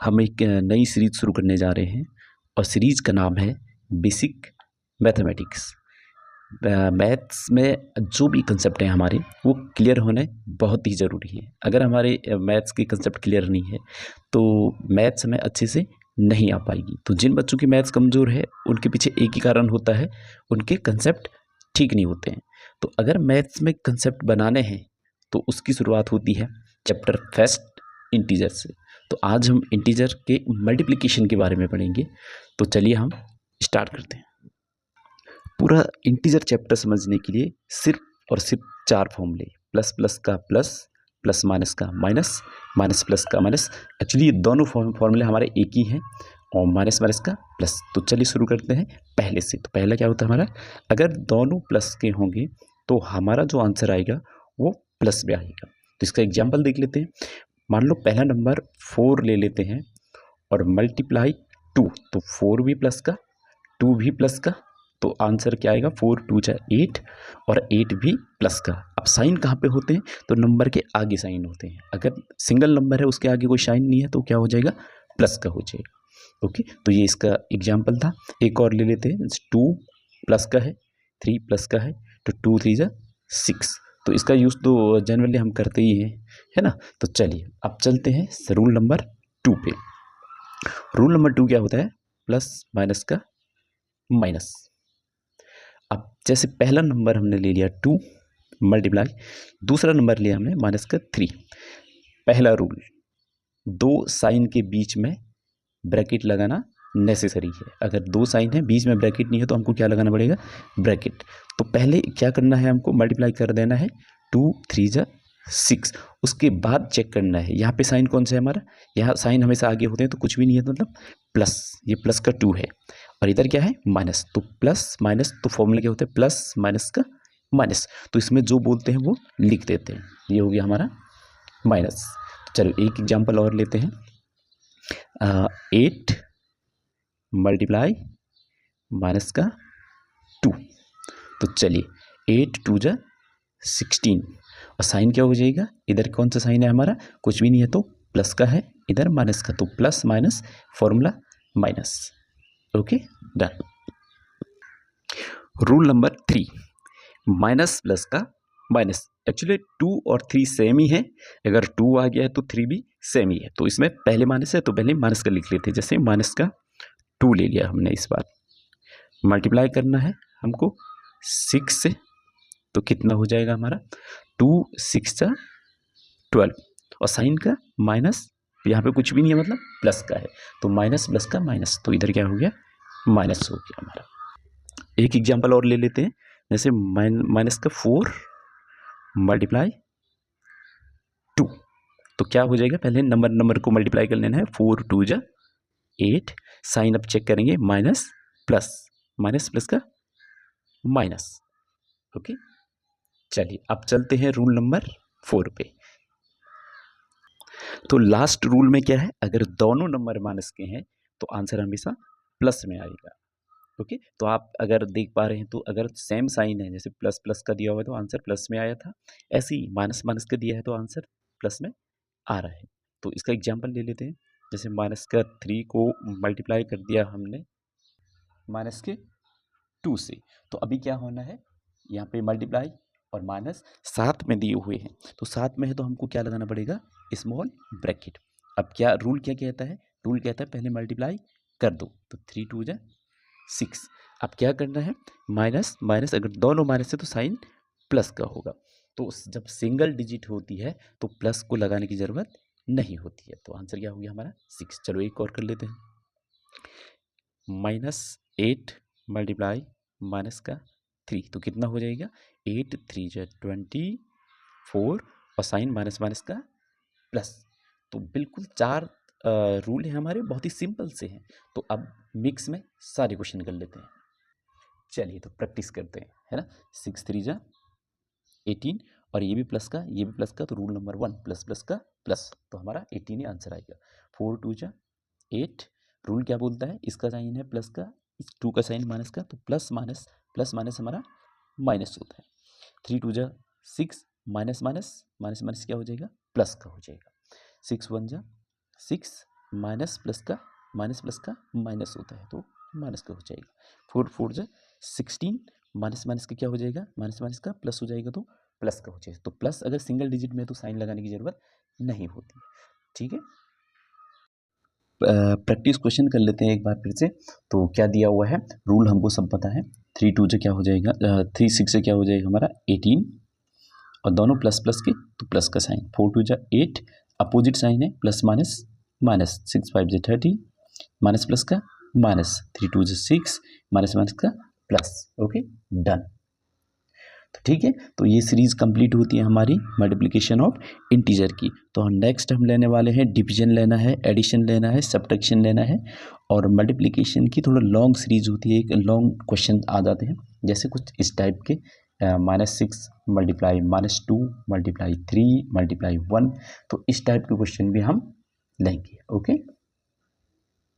हम एक नई सीरीज शुरू करने जा रहे हैं और सीरीज का नाम है बेसिक मैथमेटिक्स। मैथ्स में जो भी कंसेप्ट हैं हमारे वो क्लियर होने बहुत ही ज़रूरी है। अगर हमारे मैथ्स के कंसेप्ट क्लियर नहीं है तो मैथ्स हमें अच्छे से नहीं आ पाएगी। तो जिन बच्चों की मैथ्स कमज़ोर है उनके पीछे एक ही कारण होता है, उनके कंसेप्ट ठीक नहीं होते हैं। तो अगर मैथ्स में कंसेप्ट बनाने हैं तो उसकी शुरुआत होती है चैप्टर फर्स्ट इंटीजर से। तो आज हम इंटीजर के मल्टीप्लिकेशन के बारे में पढ़ेंगे। तो चलिए हम स्टार्ट करते हैं। पूरा इंटीजर चैप्टर समझने के लिए सिर्फ और सिर्फ 4 फॉर्मूले, प्लस प्लस का प्लस, प्लस माइनस का माइनस, माइनस प्लस का माइनस। एक्चुअली ये दोनों फॉर्मूले हमारे एक ही हैं, और माइनस माइनस का प्लस। तो चलिए शुरू करते हैं पहले से। तो पहला क्या होता है हमारा, अगर दोनों प्लस के होंगे तो हमारा जो आंसर आएगा वो प्लस में आएगा। तो इसका एग्जाम्पल देख लेते हैं। मान लो पहला नंबर 4 ले लेते हैं और मल्टीप्लाई 2, तो 4 भी प्लस का 2 भी प्लस का, तो आंसर क्या आएगा 4 2 जा 8 और 8 भी प्लस का। अब साइन कहाँ पे होते हैं, तो नंबर के आगे साइन होते हैं। अगर सिंगल नंबर है उसके आगे कोई साइन नहीं है तो क्या हो जाएगा, प्लस का हो जाएगा। ओके, तो ये इसका एग्जाम्पल था। एक और ले लेते हैं, 2 प्लस का है, 3 प्लस का है, तो 2 3 जा 6। तो इसका यूज़ तो जनरली हम करते ही हैं, है ना। तो चलिए अब चलते हैं रूल नंबर 2 पे। रूल नंबर 2 क्या होता है, प्लस माइनस का माइनस। अब जैसे पहला नंबर हमने ले लिया 2 मल्टीप्लाई, दूसरा नंबर लिया हमने माइनस का 3। पहला रूल, दो साइन के बीच में ब्रैकेट लगाना नेसेसरी है। अगर दो साइन है बीच में ब्रैकेट नहीं है तो हमको क्या लगाना पड़ेगा, ब्रैकेट। तो पहले क्या करना है, हमको मल्टीप्लाई कर देना है 2 3 जा 6। उसके बाद चेक करना है यहाँ पे साइन कौन सा है हमारा, यहाँ साइन हमेशा आगे होते हैं तो कुछ भी नहीं है, तो मतलब प्लस, ये प्लस का 2 है और इधर क्या है माइनस। तो प्लस माइनस, तो फॉर्मूला क्या होता है, प्लस माइनस का माइनस। तो इसमें जो बोलते हैं वो लिख देते हैं। ये हो गया हमारा माइनस। चलो एक एग्जाम्पल और लेते हैं। 8 मल्टीप्लाई माइनस का 2। तो चलिए 8 2 जा 16 और साइन क्या हो जाएगा, इधर कौन सा साइन है हमारा, कुछ भी नहीं है तो प्लस का है, इधर माइनस का, तो plus minus formula minus. Okay done. Rule number 3, minus plus का माइनस। एक्चुअली 2 और 3 सेम ही है, अगर 2 आ गया है तो 3 भी सेम ही है। तो इसमें पहले माइनस है तो पहले माइनस का लिख लेते हैं। जैसे माइनस का 2 ले लिया हमने, इस बार मल्टीप्लाई करना है हमको 6 से, तो कितना हो जाएगा हमारा 2 6 जा 12 और साइन का माइनस, यहाँ पे कुछ भी नहीं है मतलब प्लस का है, तो माइनस प्लस का माइनस, तो इधर क्या हो गया माइनस हो गया हमारा। एक एग्जांपल और ले लेते हैं। जैसे माइनस का 4 मल्टीप्लाई 2, तो क्या हो जाएगा, पहले नंबर को मल्टीप्लाई कर लेना है, 4 2 जा 8, साइन अब चेक करेंगे माइनस प्लस, माइनस प्लस का माइनस। ओके, चलिए अब चलते हैं रूल नंबर 4 पे। तो लास्ट रूल में क्या है, अगर दोनों नंबर माइनस के हैं तो आंसर हमेशा प्लस में आएगा। ओके, तो आप अगर देख पा रहे हैं तो अगर सेम साइन है, जैसे प्लस प्लस का दिया हुआ है तो आंसर प्लस में आया था, ऐसे ही माइनस माइनस का दिया है तो आंसर प्लस में आ रहा है। तो इसका एग्जाम्पल ले लेते हैं। जैसे माइनस का 3 को मल्टीप्लाई कर दिया हमने माइनस के 2 से, तो अभी क्या होना है, यहाँ पे मल्टीप्लाई और माइनस साथ में दिए हुए हैं, तो साथ में है तो हमको क्या लगाना पड़ेगा, स्मॉल ब्रैकेट। अब क्या रूल क्या कहता है, रूल कहता है पहले मल्टीप्लाई कर दो, तो 3 2 जा 6। अब क्या करना है, माइनस माइनस, अगर दोनों माइनस है तो साइन प्लस का होगा। तो जब सिंगल डिजिट होती है तो प्लस को लगाने की ज़रूरत नहीं होती है। तो आंसर क्या हो गया हमारा 6। चलो एक और कर लेते हैं। -8 मल्टीप्लाई माइनस का 3, तो कितना हो जाएगा 8 3 जा 24 और साइन माइनस माइनस का प्लस। तो बिल्कुल 4 रूल है हमारे, बहुत ही सिंपल से हैं। तो अब मिक्स में सारे क्वेश्चन कर लेते हैं। चलिए तो प्रैक्टिस करते हैं, है ना। 6 3 जा 18 और ये भी प्लस का ये भी प्लस का, तो रूल नंबर 1 प्लस प्लस का प्लस, तो हमारा 18 ही आंसर आएगा। 4 2 जा 8, रूल क्या बोलता है, इसका साइन है प्लस का, इस 2 का साइन माइनस का, तो प्लस माइनस हमारा माइनस होता है। 3 2 जा 6, माइनस माइनस माइनस माइनस क्या हो जाएगा, प्लस का हो जाएगा। 6 1 जा 6, माइनस प्लस का माइनस होता है, तो माइनस का हो जाएगा। 4 4 जा 16, माइनस माइनस का क्या हो जाएगा, माइनस माइनस का प्लस हो जाएगा, तो प्लस का हो जाएगा। तो प्लस अगर सिंगल डिजिट में तो साइन लगाने की ज़रूरत नहीं होती, ठीक है। प्रैक्टिस क्वेश्चन कर लेते हैं एक बार फिर से। तो क्या दिया हुआ है, रूल हमको सब पता है। 3 2 से क्या हो जाएगा, 3 6 से क्या हो जाएगा हमारा 18, और दोनों प्लस प्लस के तो प्लस का साइन। 4 2 जा 8, अपोजिट साइन है, प्लस माइनस माइनस। 6 5 जा 30, माइनस प्लस का माइनस। 3 2 जा 6, माइनस माइनस का प्लस। Okay done. तो ठीक है, तो ये सीरीज़ कंप्लीट होती है हमारी मल्टीप्लिकेशन ऑफ इंटीजर की। तो नेक्स्ट हम लेने वाले हैं डिवीजन लेना है, एडिशन लेना है, सब्ट्रैक्शन लेना है। और मल्टीप्लिकेशन की थोड़ा लॉन्ग सीरीज होती है, एक लॉन्ग क्वेश्चन आ जाते हैं, जैसे कुछ इस टाइप के, -6 मल्टीप्लाई -2 मल्टीप्लाई 3 मल्टीप्लाई 1। तो इस टाइप के क्वेश्चन भी हम लेंगे। ओके।